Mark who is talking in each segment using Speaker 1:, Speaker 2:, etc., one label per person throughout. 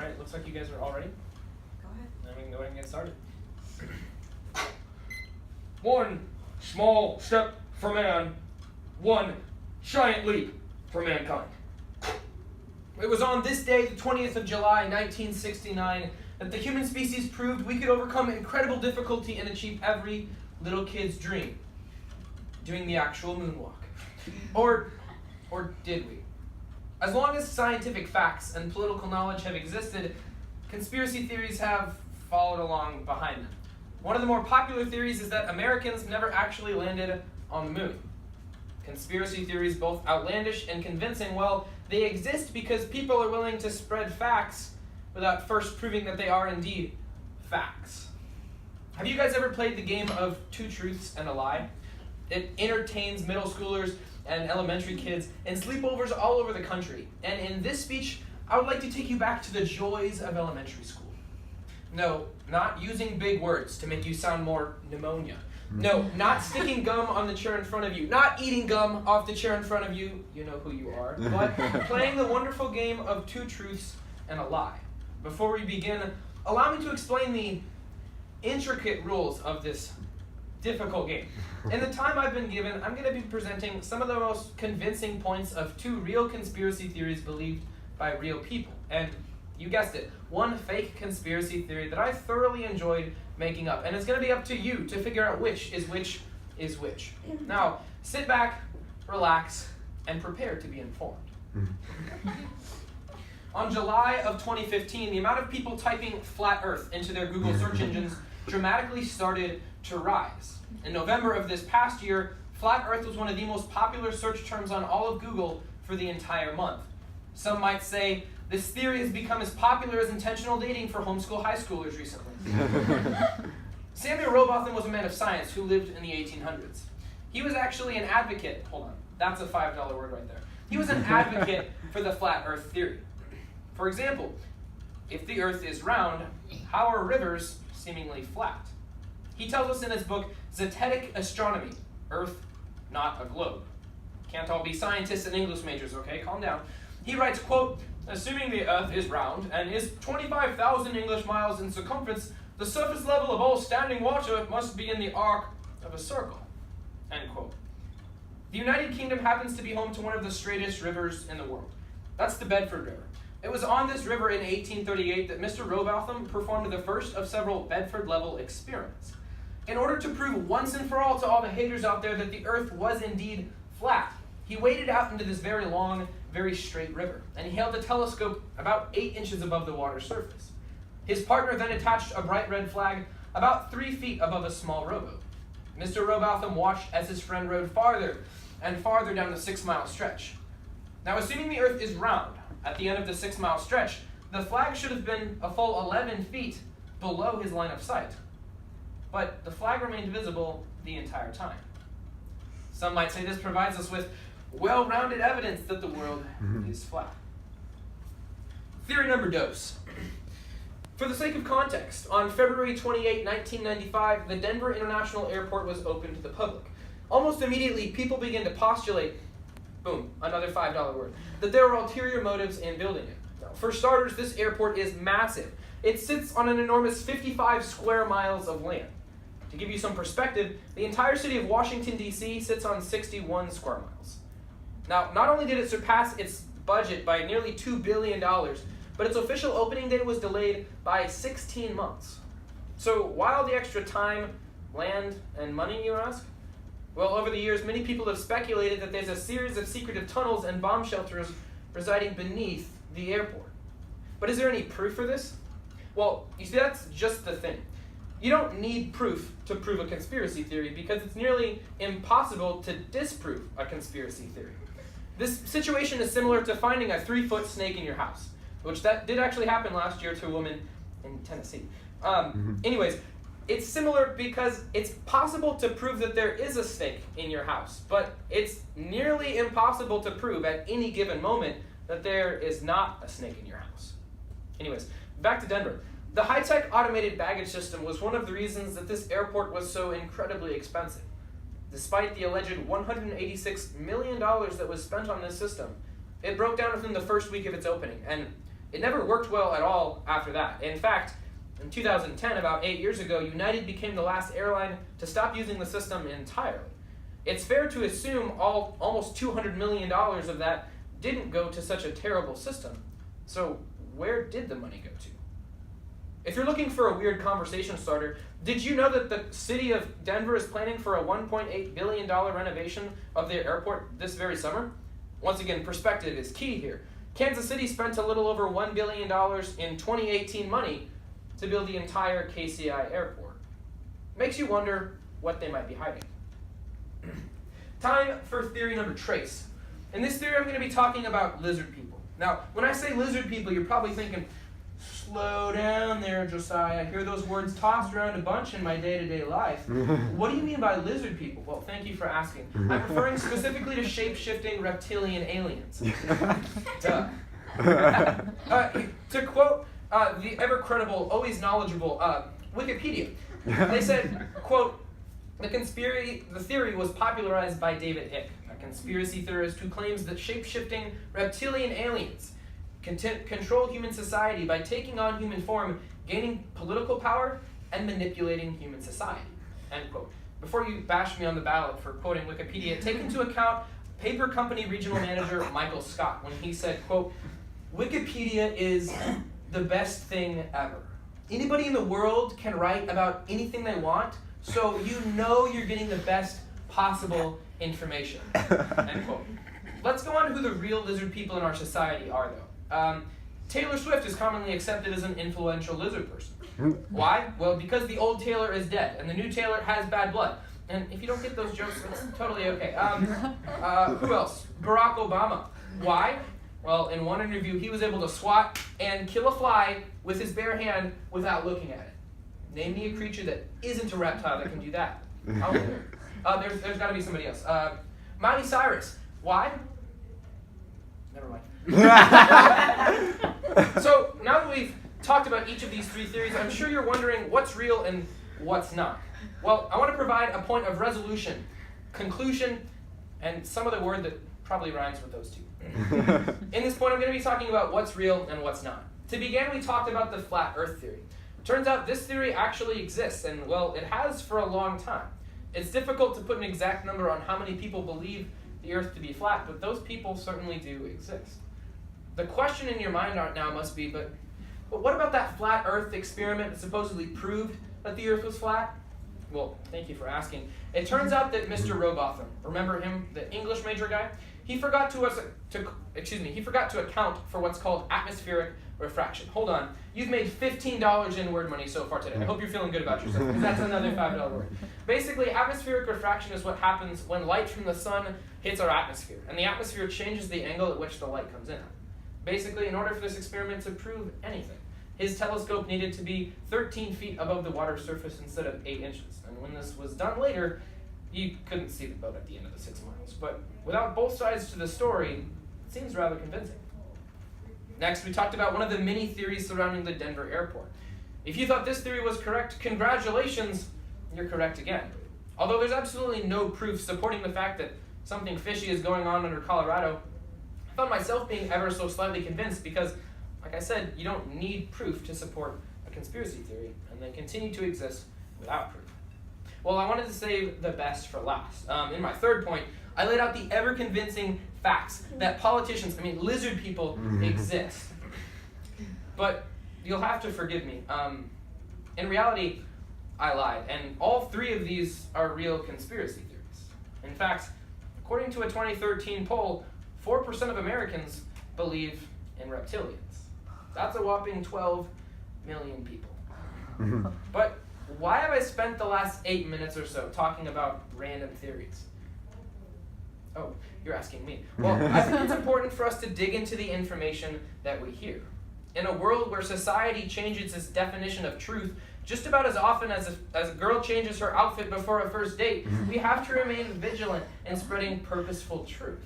Speaker 1: right, looks like you guys are all ready.
Speaker 2: Go ahead.
Speaker 1: Then we can go ahead and get started. One small step for man, one giant leap for mankind. It was on this day, the 20th of July, 1969, that the human species proved we could overcome incredible difficulty and achieve every little kid's dream, doing the actual moonwalk. Or did we? As long as scientific facts and political knowledge have existed, conspiracy theories have followed along behind them. One of the more popular theories is that Americans never actually landed on the moon. Conspiracy theories, both outlandish and convincing, well, they exist because people are willing to spread facts without first proving that they are indeed facts. Have you guys ever played the game of Two Truths and a Lie? It entertains middle schoolers and elementary kids and sleepovers all over the country. And in this speech, I would like to take you back to the joys of elementary school. No, not using big words to make you sound more pneumonia. No, not sticking gum on the chair in front of you. Not eating gum off the chair in front of you. You know who you are. But playing the wonderful game of Two Truths and a Lie. Before we begin, allow me to explain the intricate rules of this difficult game. In the time I've been given, I'm going to be presenting some of the most convincing points of two real conspiracy theories believed by real people. And you guessed it, one fake conspiracy theory that I thoroughly enjoyed making up. And it's going to be up to you to figure out which is which is which. Now, sit back, relax, and prepare to be informed. On July of 2015, the amount of people typing flat earth into their Google search engines dramatically started to rise. In November of this past year, flat earth was one of the most popular search terms on all of Google for the entire month. Some might say this theory has become as popular as intentional dating for homeschool high schoolers recently. Samuel Rowbotham was a man of science who lived in the 1800s. He was actually an advocate, hold on, that's a $5 word right there. He was an advocate for the flat earth theory. For example, if the earth is round, how are rivers seemingly flat? He tells us in his book, Zetetic Astronomy, Earth, not a globe. Can't all be scientists and English majors, okay? Calm down. He writes, quote, assuming the earth is round and is 25,000 English miles in circumference, the surface level of all standing water must be in the arc of a circle, end quote. The United Kingdom happens to be home to one of the straightest rivers in the world. That's the Bedford River. It was on this river in 1838 that Mr. Rowbotham performed the first of several Bedford-level experiments. In order to prove once and for all to all the haters out there that the earth was indeed flat, he waded out into this very long, very straight river, and he held a telescope about 8 inches above the water's surface. His partner then attached a bright red flag about 3 feet above a small rowboat. Mr. Rowbotham watched as his friend rowed farther and farther down the 6-mile stretch. Now, assuming the earth is round, at the end of the 6-mile stretch, the flag should have been a full 11 feet below his line of sight. But the flag remained visible the entire time. Some might say this provides us with well-rounded evidence that the world is flat. Theory number dos. For the sake of context, on February 28, 1995, the Denver International Airport was open to the public. Almost immediately, people began to postulate, boom, another $5 word, that there were ulterior motives in building it. Now, for starters, this airport is massive. It sits on an enormous 55 square miles of land. To give you some perspective, the entire city of Washington, D.C. sits on 61 square miles. Now, not only did it surpass its budget by nearly $2 billion, but its official opening date was delayed by 16 months. So why all the extra time, land, and money, you ask? Well, over the years, many people have speculated that there's a series of secretive tunnels and bomb shelters residing beneath the airport. But is there any proof for this? Well, you see, that's just the thing. You don't need proof to prove a conspiracy theory because it's nearly impossible to disprove a conspiracy theory. This situation is similar to finding a 3-foot snake in your house, which that did actually happen last year to a woman in Tennessee. Anyways, it's similar because it's possible to prove that there is a snake in your house, but it's nearly impossible to prove at any given moment that there is not a snake in your house. Anyways, back to Denver. The high-tech automated baggage system was one of the reasons that this airport was so incredibly expensive. Despite the alleged $186 million that was spent on this system, it broke down within the first week of its opening, and It never worked well at all after that. In fact, in 2010, about 8 years ago, United became the last airline to stop using the system entirely. It's fair to assume almost $200 million of that didn't go to such a terrible system. So where did the money go to? If you're looking for a weird conversation starter, did you know that the city of Denver is planning for a $1.8 billion renovation of their airport this very summer? Once again, perspective is key here. Kansas City spent a little over $1 billion in 2018 money to build the entire KCI airport. Makes you wonder what they might be hiding. Time for theory number trace. In this theory, I'm going to be talking about lizard people. Now, when I say lizard people, you're probably thinking, slow down there, Josiah. I hear those words tossed around a bunch in my day-to-day life. What do you mean by lizard people? Well, thank you for asking. I'm referring specifically to shape-shifting reptilian aliens. Duh. To quote the ever-credible, always knowledgeable Wikipedia, they said, quote, the theory was popularized by David Icke, a conspiracy theorist who claims that shape-shifting reptilian aliens control human society by taking on human form, gaining political power, and manipulating human society, end quote. Before you bash me on the ballot for quoting Wikipedia, take into account paper company regional manager Michael Scott when he said, quote, Wikipedia is the best thing ever. Anybody in the world can write about anything they want, so you know you're getting the best possible information, end quote. Let's go on to who the real lizard people in our society are, though. Taylor Swift is commonly accepted as an influential lizard person. Why? Well, because the old Taylor is dead, and the new Taylor has bad blood. And if you don't get those jokes, that's totally okay. Who else? Barack Obama. Why? Well, in one interview, he was able to swat and kill a fly with his bare hand without looking at it. Name me a creature that isn't a reptile that can do that. There's got to be somebody else. Miley Cyrus. Why? Never mind. So now that we've talked about each of these three theories, I'm sure you're wondering what's real and what's not. Well, I want to provide a point of resolution, conclusion, and some other word that probably rhymes with those two. In this point, I'm going to be talking about what's real and what's not. To begin, we talked about the flat earth theory. Turns out this theory actually exists, and well, it has for a long time. It's difficult to put an exact number on how many people believe the earth to be flat, but those people certainly do exist. The question in your mind now must be, but what about that flat earth experiment that supposedly proved that the earth was flat? Well, thank you for asking. It turns out that Mr. Robotham, remember him, the English major guy? He forgot to account for what's called atmospheric refraction. Hold on, you've made $15 in word money so far today. I hope you're feeling good about yourself, because that's another $5 word. Basically, atmospheric refraction is what happens when light from the sun hits our atmosphere, and the atmosphere changes the angle at which the light comes in. Basically, in order for this experiment to prove anything, his telescope needed to be 13 feet above the water surface instead of 8 inches. And when this was done later, you couldn't see the boat at the end of the 6 miles. But without both sides to the story, it seems rather convincing. Next, we talked about one of the many theories surrounding the Denver airport. If you thought this theory was correct, congratulations, you're correct again. Although there's absolutely no proof supporting the fact that something fishy is going on under Colorado, I found myself being ever so slightly convinced because, like I said, you don't need proof to support a conspiracy theory, and they continue to exist without proof. Well, I wanted to save the best for last. In my third point, I laid out the ever-convincing facts that lizard people exist. But you'll have to forgive me. In reality, I lied, and all three of these are real conspiracy theories. In fact, according to a 2013 poll, 4% of Americans believe in reptilians. That's a whopping 12 million people. But why have I spent the last 8 minutes or so talking about random theories? Oh, you're asking me. Well, I think it's important for us to dig into the information that we hear. In a world where society changes its definition of truth just about as often as a girl changes her outfit before a first date, we have to remain vigilant in spreading purposeful truth.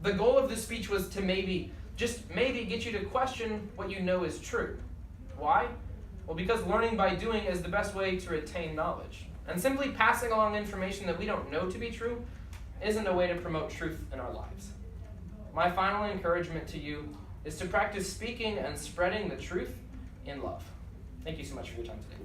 Speaker 1: The goal of this speech was to maybe, just maybe, get you to question what you know is true. Why? Well, because learning by doing is the best way to retain knowledge. And simply passing along information that we don't know to be true isn't a way to promote truth in our lives. My final encouragement to you is to practice speaking and spreading the truth in love. Thank you so much for your time today.